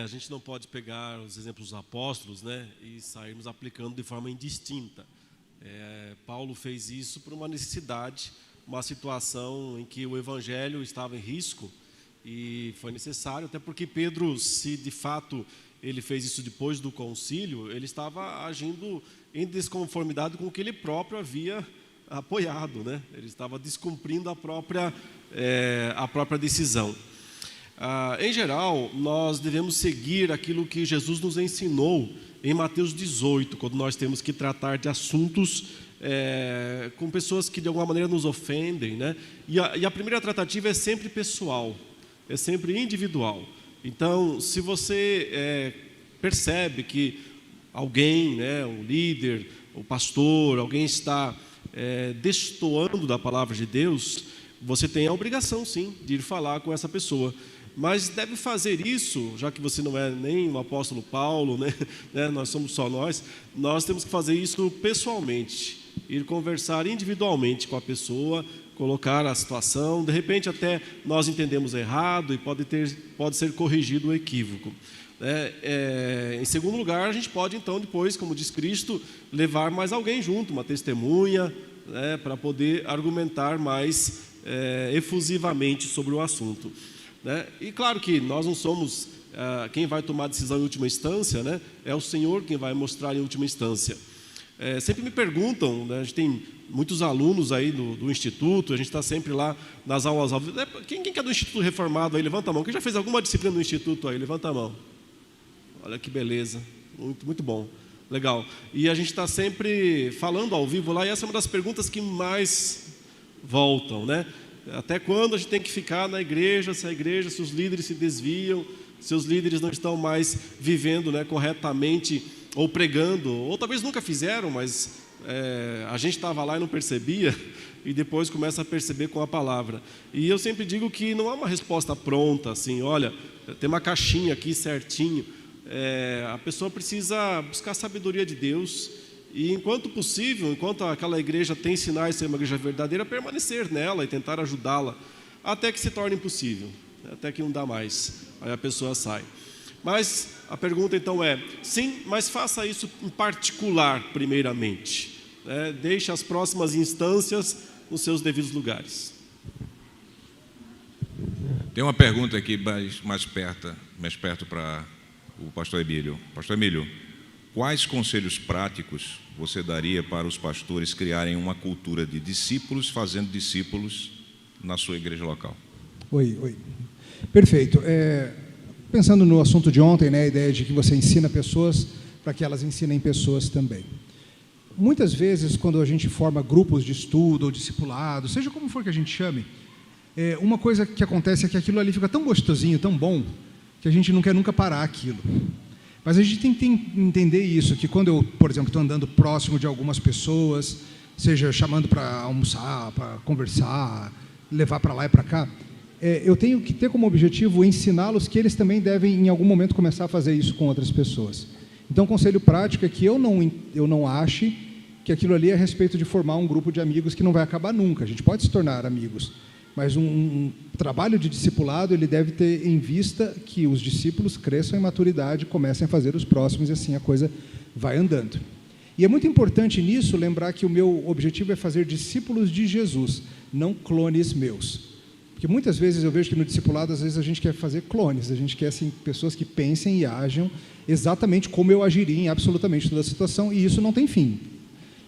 A gente não pode pegar os exemplos dos apóstolos, né, e sairmos aplicando de forma indistinta. Paulo fez isso por uma necessidade, uma situação em que o evangelho estava em risco e foi necessário, até porque Pedro, se de fato ele fez isso depois do concílio, ele estava agindo em desconformidade com o que ele próprio havia apoiado, né? Ele estava descumprindo a própria decisão. Em geral, nós devemos seguir aquilo que Jesus nos ensinou em Mateus 18, quando nós temos que tratar de assuntos com pessoas que de alguma maneira nos ofendem, né? E a primeira tratativa é sempre pessoal, é sempre individual. Então, se você percebe que alguém, né, um líder, o pastor, alguém está destoando da palavra de Deus, você tem a obrigação, sim, de ir falar com essa pessoa. Mas deve fazer isso, já que você não é nem o apóstolo Paulo, né, nós somos só nós temos que fazer isso pessoalmente, ir conversar individualmente com a pessoa, colocar a situação, de repente até nós entendemos errado e pode ser corrigido o equívoco. Em segundo lugar, a gente pode então depois, como diz Cristo, levar mais alguém junto, uma testemunha, para poder argumentar mais efusivamente sobre o assunto. E claro que nós não somos quem vai tomar a decisão em última instância, né? É o Senhor quem vai mostrar em última instância. Sempre me perguntam, né? A gente tem muitos alunos aí do Instituto, a gente está sempre lá nas aulas ao vivo. Quem que é do Instituto Reformado aí? Levanta a mão. Quem já fez alguma disciplina no Instituto aí? Levanta a mão. Olha que beleza, muito, muito bom, legal. E a gente está sempre falando ao vivo lá, e essa é uma das perguntas que mais voltam, né? Até quando a gente tem que ficar na igreja, se os líderes se desviam, se os líderes não estão mais vivendo, né, corretamente, ou pregando, ou talvez nunca fizeram, mas a gente estava lá e não percebia, e depois começa a perceber com a palavra. E eu sempre digo que não há uma resposta pronta, assim, olha, tem uma caixinha aqui certinho. A pessoa precisa buscar a sabedoria de Deus, e enquanto possível, enquanto aquela igreja tem sinais de ser uma igreja verdadeira, permanecer nela e tentar ajudá-la, até que se torne impossível, até que não dá mais, aí a pessoa sai. Mas a pergunta então é, sim, mas faça isso em particular primeiramente, deixe as próximas instâncias nos seus devidos lugares. Tem uma pergunta aqui mais perto para o pastor Emílio. Pastor Emílio, quais conselhos práticos você daria para os pastores criarem uma cultura de discípulos fazendo discípulos na sua igreja local? Oi. Perfeito. Pensando no assunto de ontem, né, a ideia de que você ensina pessoas para que elas ensinem pessoas também. Muitas vezes, quando a gente forma grupos de estudo ou discipulado, seja como for que a gente chame, uma coisa que acontece é que aquilo ali fica tão gostosinho, tão bom, que a gente não quer nunca parar aquilo. Mas a gente tem que entender isso, que quando eu, por exemplo, estou andando próximo de algumas pessoas, seja chamando para almoçar, para conversar, levar para lá e para cá, eu tenho que ter como objetivo ensiná-los que eles também devem, em algum momento, começar a fazer isso com outras pessoas. Então, o conselho prático é que eu não ache que aquilo ali é a respeito de formar um grupo de amigos que não vai acabar nunca. A gente pode se tornar amigos, mas um trabalho de discipulado, ele deve ter em vista que os discípulos cresçam em maturidade, comecem a fazer os próximos, e assim a coisa vai andando. E é muito importante nisso lembrar que o meu objetivo é fazer discípulos de Jesus, não clones meus. Porque muitas vezes eu vejo que no discipulado, às vezes a gente quer fazer clones, a gente quer assim, pessoas que pensem e ajam exatamente como eu agiria em absolutamente toda a situação, e isso não tem fim.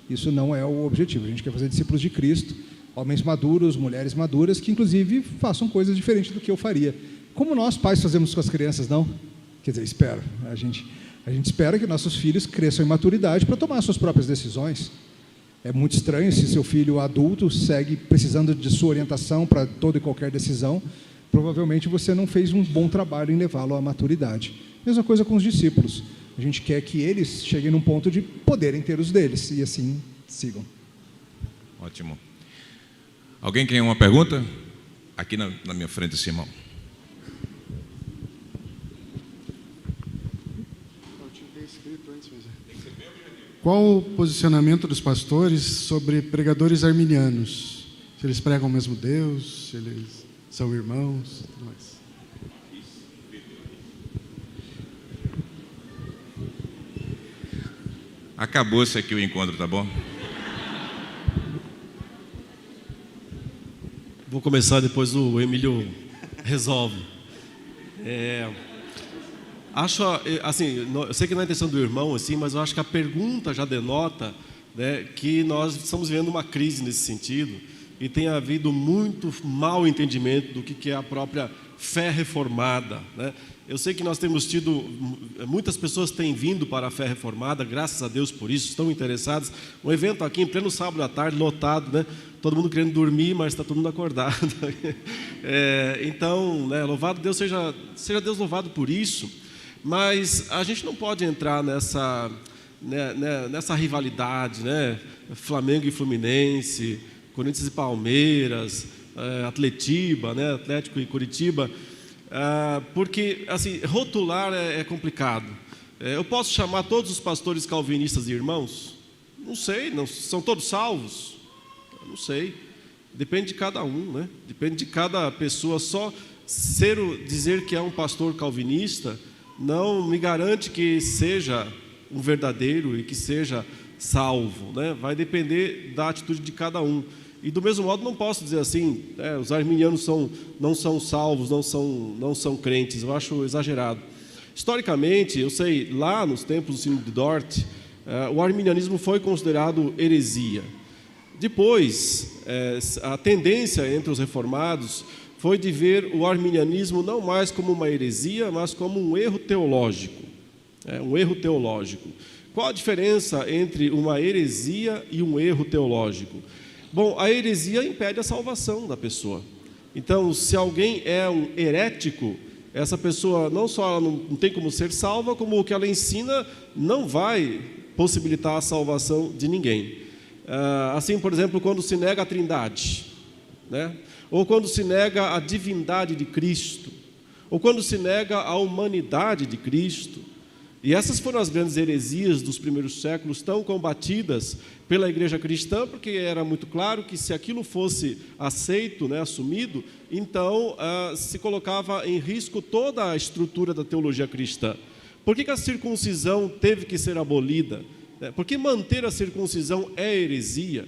Isso não é o objetivo. A gente quer fazer discípulos de Cristo, homens maduros, mulheres maduras, que inclusive façam coisas diferentes do que eu faria. Como nós, pais, fazemos com as crianças, não? Quer dizer, espero. A gente espera que nossos filhos cresçam em maturidade para tomar suas próprias decisões. É muito estranho se seu filho adulto segue precisando de sua orientação para toda e qualquer decisão. Provavelmente você não fez um bom trabalho em levá-lo à maturidade. Mesma coisa com os discípulos. A gente quer que eles cheguem num ponto de poderem ter os deles, e assim sigam. Ótimo. Alguém tem uma pergunta? Aqui na minha frente, esse irmão. Qual o posicionamento dos pastores sobre pregadores arminianos? Se eles pregam o mesmo Deus, se eles são irmãos, tudo mais. Acabou-se aqui o encontro, tá bom? Vou começar, depois o Emílio resolve. Acho, assim, eu sei que não é a intenção do irmão, assim, mas eu acho que a pergunta já denota, né, que nós estamos vivendo uma crise nesse sentido e tem havido muito mau entendimento do que é a própria fé reformada, né? Eu sei que nós temos tido, muitas pessoas têm vindo para a fé reformada, graças a Deus por isso, estão interessadas. Um evento aqui em pleno sábado à tarde, lotado, né? Todo mundo querendo dormir, mas está todo mundo acordado. Então, né, louvado Deus, seja Deus louvado por isso. Mas a gente não pode entrar nessa rivalidade, né? Flamengo e Fluminense, Corinthians e Palmeiras, Atletiba, né? Atlético e Curitiba, porque assim, rotular é complicado. Eu posso chamar todos os pastores calvinistas de irmãos? Não sei, não, são todos salvos? Não sei, depende de cada um, né? Depende de cada pessoa. Só dizer que é um pastor calvinista não me garante que seja um verdadeiro e que seja salvo, né? Vai depender da atitude de cada um. E do mesmo modo não posso dizer assim, os arminianos não são salvos, não são crentes. Eu acho exagerado. Historicamente, eu sei, lá nos tempos do Sínodo de Dort, o arminianismo foi considerado heresia. Depois, a tendência entre os reformados foi de ver o arminianismo não mais como uma heresia, mas como um erro teológico. Um erro teológico. Qual a diferença entre uma heresia e um erro teológico? Bom, a heresia impede a salvação da pessoa. Então, se alguém é um herético, essa pessoa não só ela não tem como ser salva, como o que ela ensina não vai possibilitar a salvação de ninguém. Assim, por exemplo, quando se nega a Trindade, né? Ou quando se nega a divindade de Cristo, ou quando se nega a humanidade de Cristo. E essas foram as grandes heresias dos primeiros séculos, tão combatidas pela igreja cristã, porque era muito claro que se aquilo fosse aceito, né, assumido, então se colocava em risco toda a estrutura da teologia cristã. Por que a circuncisão teve que ser abolida? Por que manter a circuncisão é heresia?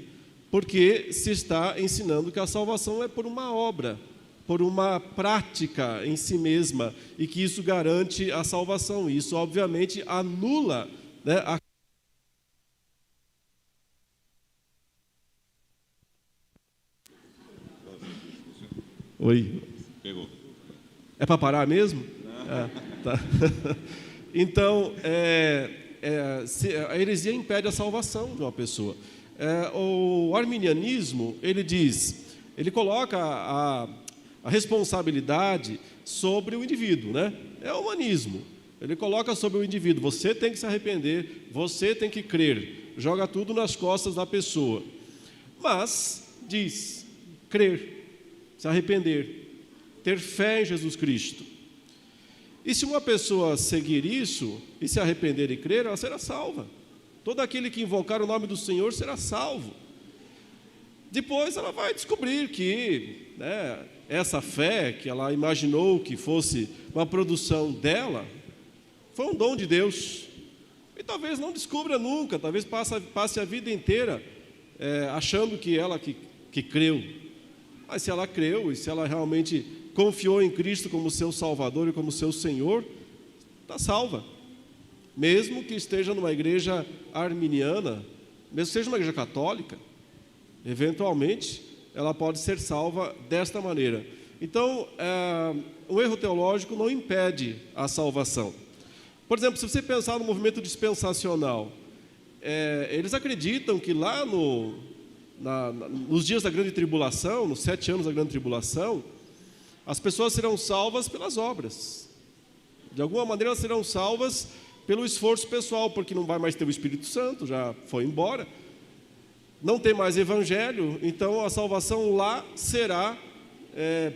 Porque se está ensinando que a salvação é por uma obra, por uma prática em si mesma, e que isso garante a salvação. Isso, obviamente, anula, né, Oi. Pegou. É para parar mesmo? Tá. Então, a heresia impede a salvação de uma pessoa. O arminianismo, ele coloca a responsabilidade sobre o indivíduo, né? É o humanismo. Ele coloca sobre o indivíduo. Você tem que se arrepender, você tem que crer. Joga tudo nas costas da pessoa. Mas diz: crer, se arrepender, ter fé em Jesus Cristo. E se uma pessoa seguir isso e se arrepender e crer, ela será salva. Todo aquele que invocar o nome do Senhor será salvo. Depois ela vai descobrir que, né, essa fé que ela imaginou que fosse uma produção dela, foi um dom de Deus. E talvez não descubra nunca, talvez passe a vida inteira achando que ela que creu. Mas se ela creu e se ela realmente confiou em Cristo como seu Salvador e como seu Senhor, está salva. Mesmo que esteja numa igreja arminiana, mesmo que seja uma igreja católica, eventualmente ela pode ser salva desta maneira. Então, o erro teológico não impede a salvação. Por exemplo, se você pensar no movimento dispensacional, eles acreditam que lá nos dias da grande tribulação, nos 7 anos da grande tribulação, as pessoas serão salvas pelas obras. De alguma maneira elas serão salvas pelo esforço pessoal, porque não vai mais ter o Espírito Santo, já foi embora. Não tem mais evangelho, então a salvação lá será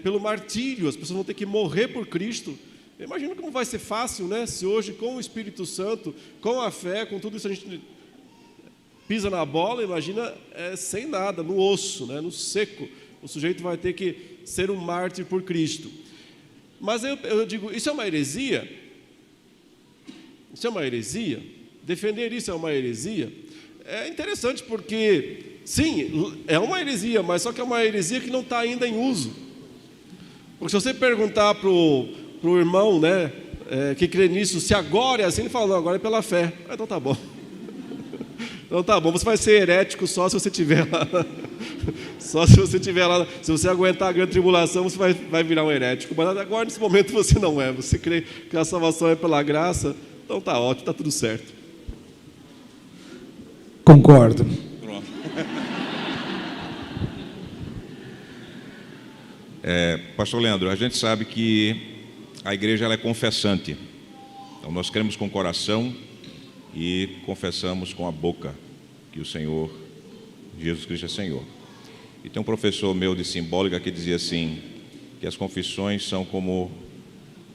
pelo martírio. As pessoas vão ter que morrer por Cristo. Imagina como vai ser fácil, né? Se hoje com o Espírito Santo, com a fé, com tudo isso a gente pisa na bola, imagina sem nada, no osso, né? No seco. O sujeito vai ter que ser um mártir por Cristo. Mas eu digo, isso é uma heresia? Isso é uma heresia? defender isso é uma heresia? É interessante porque, sim, é uma heresia, mas só que é uma heresia que não está ainda em uso. Porque se você perguntar para o irmão, né, que crê nisso, se agora é assim, ele fala, não, agora é pela fé. Então tá bom. Então tá bom, você vai ser herético só se você estiver lá. Só se você estiver lá. Se você aguentar a grande tribulação, você vai virar um herético. Mas agora, nesse momento, você não é. Você crê que a salvação é pela graça, então tá ótimo, tá tudo certo. Concordo. Pronto. Pastor Leandro, a gente sabe que a igreja ela é confessante. Então nós cremos com o coração e confessamos com a boca que o Senhor, Jesus Cristo é Senhor. E tem um professor meu de simbólica que dizia assim, que as confissões são como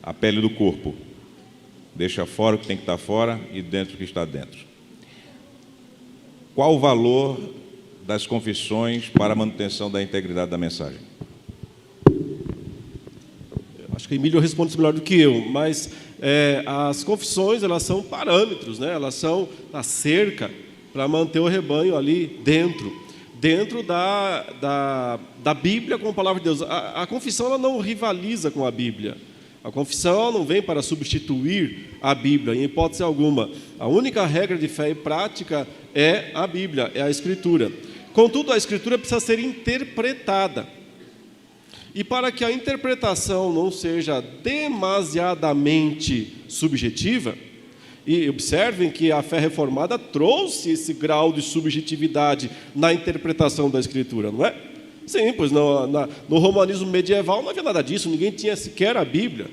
a pele do corpo. Deixa fora o que tem que estar fora e dentro o que está dentro. Qual o valor das confissões para a manutenção da integridade da mensagem? Acho que o Emílio responde isso melhor do que eu, mas as confissões, elas são parâmetros, né? Elas são a cerca para manter o rebanho ali dentro da Bíblia com a palavra de Deus. A confissão ela não rivaliza com a Bíblia. A confissão ela não vem para substituir a Bíblia, em hipótese alguma. A única regra de fé e prática é a Bíblia, é a Escritura. Contudo, a Escritura precisa ser interpretada. E para que a interpretação não seja demasiadamente subjetiva, e observem que a fé reformada trouxe esse grau de subjetividade na interpretação da Escritura, não é? Sim, pois no romanismo medieval não havia nada disso, ninguém tinha sequer a Bíblia.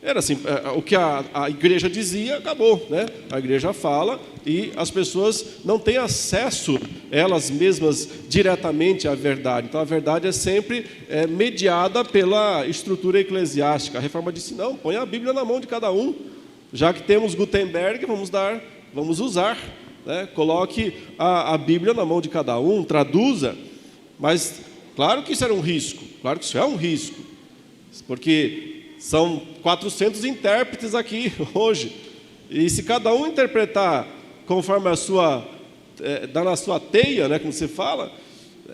Era assim, o que a igreja dizia, acabou, né? A igreja fala e as pessoas não têm acesso, elas mesmas, diretamente à verdade. Então, a verdade é sempre mediada pela estrutura eclesiástica. A reforma disse, não, põe a Bíblia na mão de cada um. Já que temos Gutenberg, vamos usar, né? Coloque a Bíblia na mão de cada um, traduza. Mas, claro que isso era um risco, claro que isso é um risco, porque são 400 intérpretes aqui hoje, e se cada um interpretar conforme dá na sua teia, né, como você fala,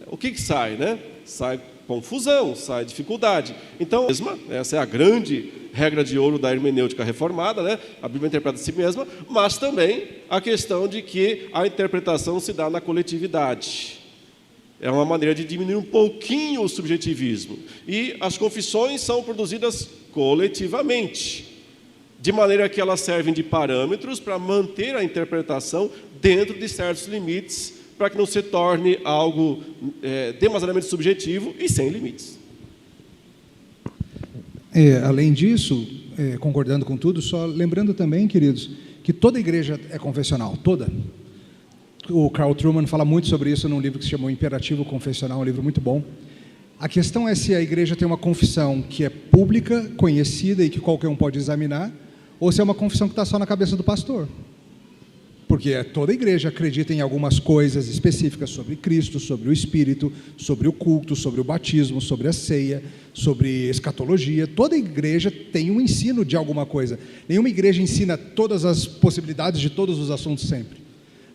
o que sai, né? Sai confusão, sai dificuldade. Então, essa é a grande regra de ouro da hermenêutica reformada, né? A Bíblia interpreta a si mesma, mas também a questão de que a interpretação se dá na coletividade. É uma maneira de diminuir um pouquinho o subjetivismo. E as confissões são produzidas coletivamente, de maneira que elas servem de parâmetros para manter a interpretação dentro de certos limites, para que não se torne algo demasiadamente subjetivo e sem limites. Além disso, concordando com tudo, só lembrando também, queridos, que toda igreja é confessional, toda. O Carl Trueman fala muito sobre isso num livro que se chama O Imperativo Confessional, um livro muito bom. A questão é se a igreja tem uma confissão que é pública, conhecida e que qualquer um pode examinar, ou se é uma confissão que está só na cabeça do pastor. Porque toda igreja acredita em algumas coisas específicas sobre Cristo, sobre o Espírito, sobre o culto, sobre o batismo, sobre a ceia, sobre escatologia. Toda igreja tem um ensino de alguma coisa. Nenhuma igreja ensina todas as possibilidades de todos os assuntos sempre.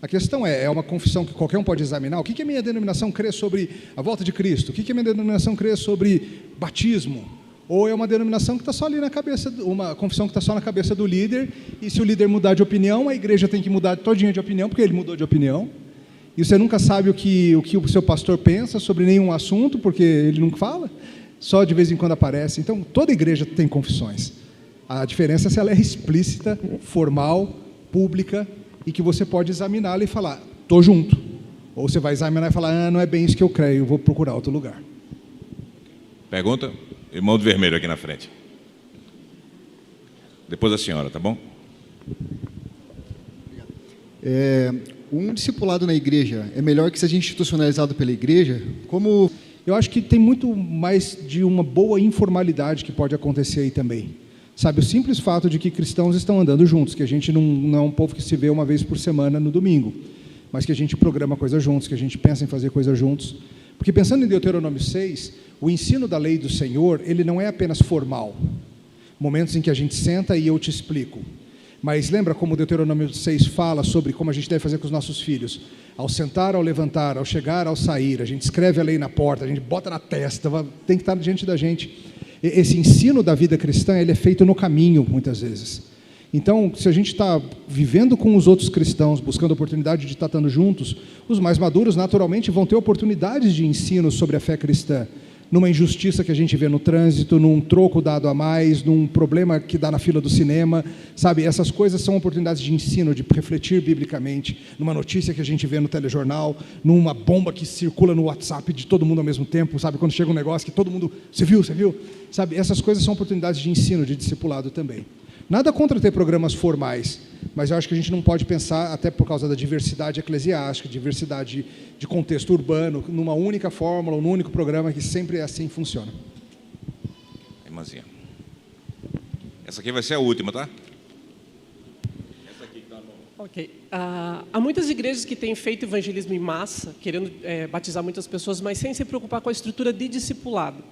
A questão é uma confissão que qualquer um pode examinar. O que a minha denominação crê sobre a volta de Cristo? O que a minha denominação crê sobre batismo? Ou é uma denominação que está só ali na cabeça, uma confissão que está só na cabeça do líder, e se o líder mudar de opinião, a igreja tem que mudar todinha de opinião, porque ele mudou de opinião, e você nunca sabe o que o seu pastor pensa sobre nenhum assunto, porque ele não fala, só de vez em quando aparece. Então, toda igreja tem confissões. A diferença é se ela é explícita, formal, pública, e que você pode examiná-la e falar, estou junto. Ou você vai examinar e falar, não é bem isso que eu creio, vou procurar outro lugar. Pergunta? Irmão do vermelho aqui na frente. Depois a senhora, tá bom? Um discipulado na igreja é melhor que seja institucionalizado pela igreja? Como... Eu acho que tem muito mais de uma boa informalidade que pode acontecer aí também. Sabe, o simples fato de que cristãos estão andando juntos, que a gente não é um povo que se vê uma vez por semana no domingo, mas que a gente programa coisas juntos, que a gente pensa em fazer coisas juntos. Porque pensando em Deuteronômio 6, o ensino da lei do Senhor, ele não é apenas formal. Momentos em que a gente senta e eu te explico. Mas lembra como o Deuteronômio 6 fala sobre como a gente deve fazer com os nossos filhos? Ao sentar, ao levantar, ao chegar, ao sair, a gente escreve a lei na porta, a gente bota na testa, tem que estar diante da gente. Esse ensino da vida cristã, ele é feito no caminho, muitas vezes. Então, se a gente está vivendo com os outros cristãos, buscando a oportunidade de estar estando juntos, os mais maduros, naturalmente, vão ter oportunidades de ensino sobre a fé cristã, numa injustiça que a gente vê no trânsito, num troco dado a mais, num problema que dá na fila do cinema, sabe? Essas coisas são oportunidades de ensino, de refletir biblicamente, numa notícia que a gente vê no telejornal, numa bomba que circula no WhatsApp de todo mundo ao mesmo tempo, sabe? Quando chega um negócio que todo mundo, você viu? Sabe? Essas coisas são oportunidades de ensino, de discipulado também. Nada contra ter programas formais, mas eu acho que a gente não pode pensar, até por causa da diversidade eclesiástica, diversidade de contexto urbano, numa única fórmula, num único programa que sempre assim funciona. Irmãzinha. Essa aqui vai ser a última, tá? Essa aqui que tá bom. Ok. Há muitas igrejas que têm feito evangelismo em massa, querendo batizar muitas pessoas, mas sem se preocupar com a estrutura de discipulado.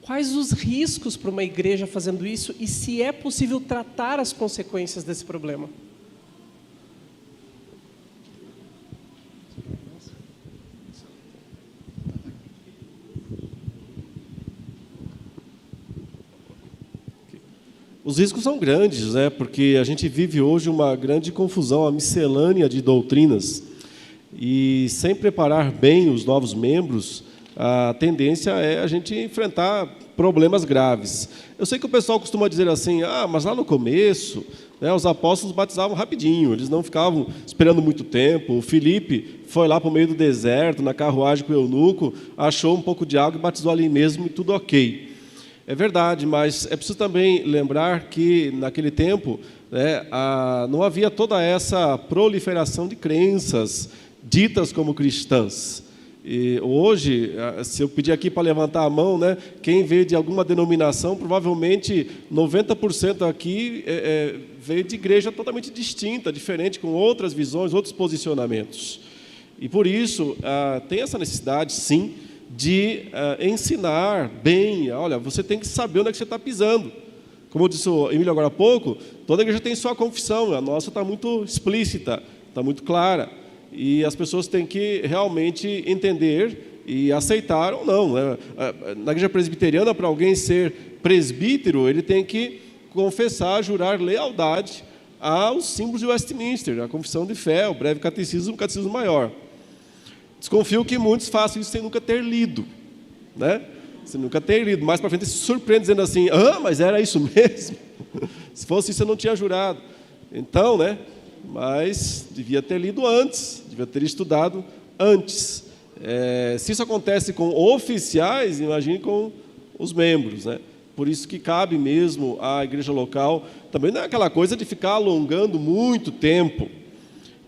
Quais os riscos para uma igreja fazendo isso e se é possível tratar as consequências desse problema? Os riscos são grandes, né? Porque a gente vive hoje uma grande confusão, uma miscelânea de doutrinas. E sem preparar bem os novos membros, a tendência é a gente enfrentar problemas graves. Eu sei que o pessoal costuma dizer assim, mas lá no começo, né, os apóstolos batizavam rapidinho, eles não ficavam esperando muito tempo. O Filipe foi lá para o meio do deserto, na carruagem com o eunuco, achou um pouco de água e batizou ali mesmo e tudo ok. É verdade, mas é preciso também lembrar que, naquele tempo, né, não havia toda essa proliferação de crenças ditas como cristãs. E hoje, se eu pedir aqui para levantar a mão, né, quem veio de alguma denominação, provavelmente 90% aqui veio de igreja totalmente distinta, diferente, com outras visões, outros posicionamentos. E por isso, tem essa necessidade, sim, de ensinar bem. Olha, você tem que saber onde é que você está pisando. Como disse o Emílio agora há pouco, toda igreja tem sua confissão, a nossa está muito explícita, está muito clara. E as pessoas têm que realmente entender e aceitar ou não, né? Na igreja presbiteriana, para alguém ser presbítero, ele tem que confessar, jurar lealdade aos símbolos de Westminster, a confissão de fé, o breve catecismo, o catecismo maior. Desconfio que muitos façam isso sem nunca ter lido, né? Sem nunca ter lido. Mais para frente se surpreende dizendo assim, mas era isso mesmo? Se fosse isso eu não tinha jurado. Então, né? Mas devia ter lido antes, devia ter estudado antes. Se isso acontece com oficiais, imagine com os membros, né? Por isso que cabe mesmo à igreja local, também não é aquela coisa de ficar alongando muito tempo,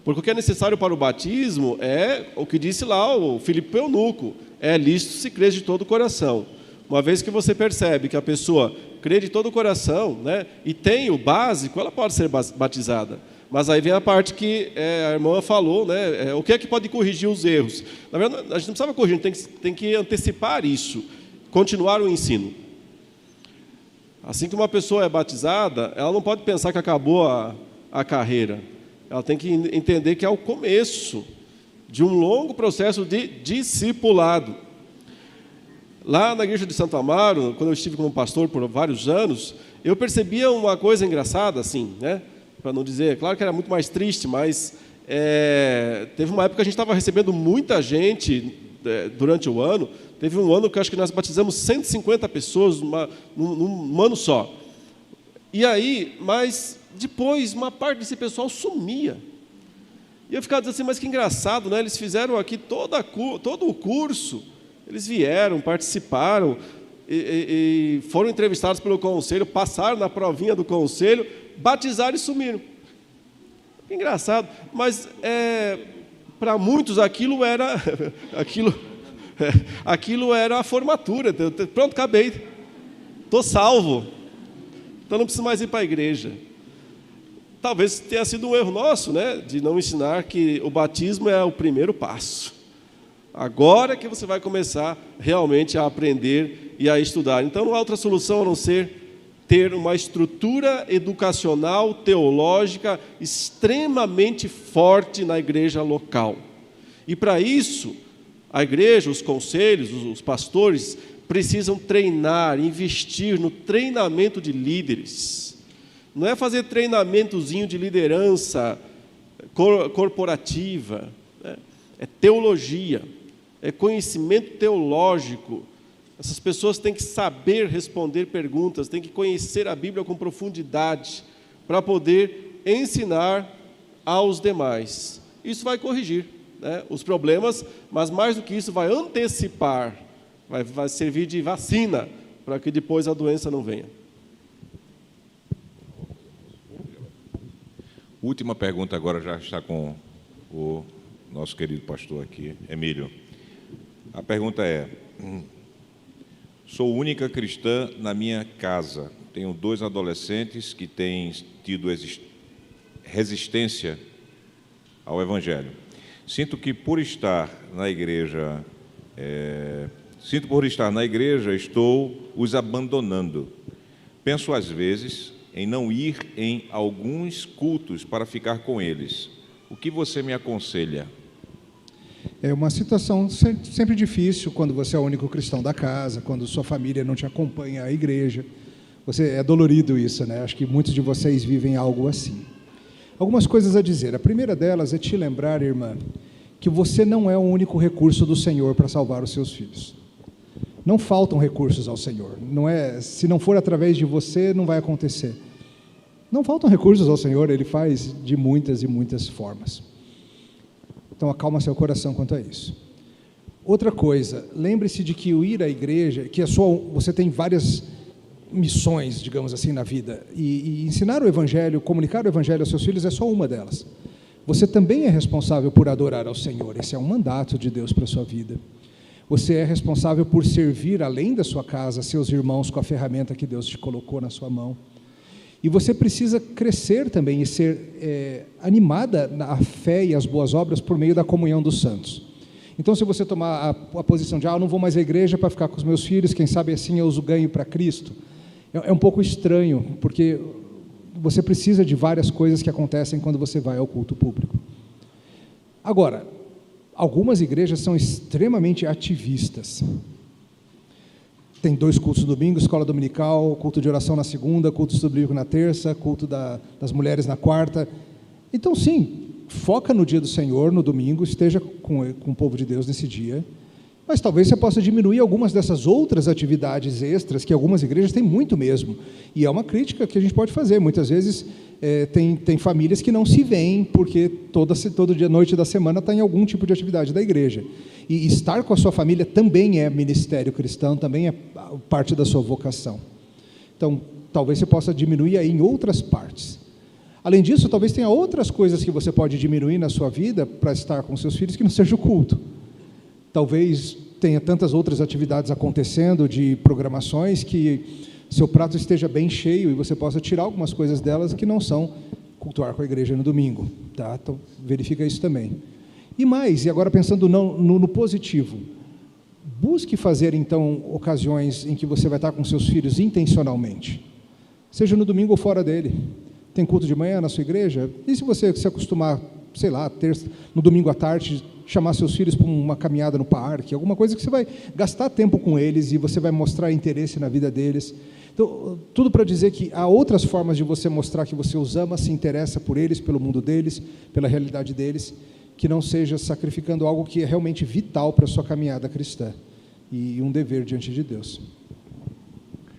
porque o que é necessário para o batismo é o que disse lá o Filipe eunuco, é lícito se crer de todo o coração. Uma vez que você percebe que a pessoa crê de todo o coração, né, e tem o básico, ela pode ser batizada. Mas aí vem a parte que a irmã falou, né, o que é que pode corrigir os erros? Na verdade, a gente não precisava corrigir, a gente tem que antecipar isso, continuar o ensino. Assim que uma pessoa é batizada, ela não pode pensar que acabou a carreira. Ela tem que entender que é o começo de um longo processo de discipulado. Lá na igreja de Santo Amaro, quando eu estive como pastor por vários anos, eu percebia uma coisa engraçada, assim, né? Para não dizer, claro que era muito mais triste, mas teve uma época que a gente estava recebendo muita gente durante o ano. Teve um ano que eu acho que nós batizamos 150 pessoas num ano só. E aí, mas depois uma parte desse pessoal sumia. E eu ficava dizendo assim, mas que engraçado, né? Eles fizeram aqui todo o curso, eles vieram, participaram, e foram entrevistados pelo conselho, passaram na provinha do conselho, batizaram e sumiram. Que engraçado, mas para muitos aquilo era a formatura. Pronto, acabei, estou salvo, então não preciso mais ir para a igreja. Talvez tenha sido um erro nosso, né, de não ensinar que o batismo é o primeiro passo. Agora que você vai começar realmente a aprender e a estudar. Então não há outra solução a não ser ter uma estrutura educacional, teológica, extremamente forte na igreja local. E para isso, a igreja, os conselhos, os pastores, precisam treinar, investir no treinamento de líderes. Não é fazer treinamentozinho de liderança corporativa, né? É teologia, é conhecimento teológico. Essas pessoas têm que saber responder perguntas, têm que conhecer a Bíblia com profundidade, para poder ensinar aos demais. Isso vai corrigir, né, os problemas, mas mais do que isso, vai antecipar, vai servir de vacina, para que depois a doença não venha. Última pergunta agora, já está com o nosso querido pastor aqui, Emílio. A pergunta é: sou única cristã na minha casa. Tenho 2 adolescentes que têm tido resistência ao Evangelho. Sinto por estar na igreja, estou os abandonando. Penso às vezes em não ir em alguns cultos para ficar com eles. O que você me aconselha? É uma situação sempre difícil quando você é o único cristão da casa, quando sua família não te acompanha à igreja. É dolorido isso, né? Acho que muitos de vocês vivem algo assim. Algumas coisas a dizer. A primeira delas é te lembrar, irmã, que você não é o único recurso do Senhor para salvar os seus filhos. Não faltam recursos ao Senhor. Se não for através de você, não vai acontecer. Não faltam recursos ao Senhor, Ele faz de muitas e muitas formas. Então, acalma seu coração quanto a isso. Outra coisa, lembre-se de que o ir à igreja, que você tem várias missões, digamos assim, na vida, e ensinar o Evangelho, comunicar o Evangelho aos seus filhos é só uma delas. Você também é responsável por adorar ao Senhor, esse é um mandato de Deus para a sua vida. Você é responsável por servir, além da sua casa, seus irmãos com a ferramenta que Deus te colocou na sua mão. E você precisa crescer também e ser animada na fé e as boas obras por meio da comunhão dos santos. Então, se você tomar a posição de, eu não vou mais à igreja para ficar com os meus filhos, quem sabe assim eu os ganho para Cristo, é um pouco estranho, porque você precisa de várias coisas que acontecem quando você vai ao culto público. Agora, algumas igrejas são extremamente ativistas. Tem 2 cultos no domingo, escola dominical, culto de oração na segunda, culto de estudo bíblico na terça, culto das mulheres na quarta. Então, sim, foca no dia do Senhor, no domingo, esteja com o povo de Deus nesse dia, mas talvez você possa diminuir algumas dessas outras atividades extras, que algumas igrejas têm muito mesmo. E é uma crítica que a gente pode fazer. Muitas vezes tem famílias que não se veem, porque todo dia, noite da semana, está em algum tipo de atividade da igreja. E estar com a sua família também é ministério cristão, também é parte da sua vocação. Então, talvez você possa diminuir aí em outras partes. Além disso, talvez tenha outras coisas que você pode diminuir na sua vida para estar com seus filhos que não seja o culto. Talvez tenha tantas outras atividades acontecendo, de programações, que seu prato esteja bem cheio e você possa tirar algumas coisas delas que não são cultuar com a igreja no domingo. Tá? Então, verifica isso também. E agora pensando no positivo, busque fazer, então, ocasiões em que você vai estar com seus filhos intencionalmente, seja no domingo ou fora dele. Tem culto de manhã na sua igreja? E se você se acostumar, sei lá, no domingo à tarde, chamar seus filhos para uma caminhada no parque, alguma coisa que você vai gastar tempo com eles e você vai mostrar interesse na vida deles. Então, tudo para dizer que há outras formas de você mostrar que você os ama, se interessa por eles, pelo mundo deles, pela realidade deles, que não seja sacrificando algo que é realmente vital para a sua caminhada cristã e um dever diante de Deus.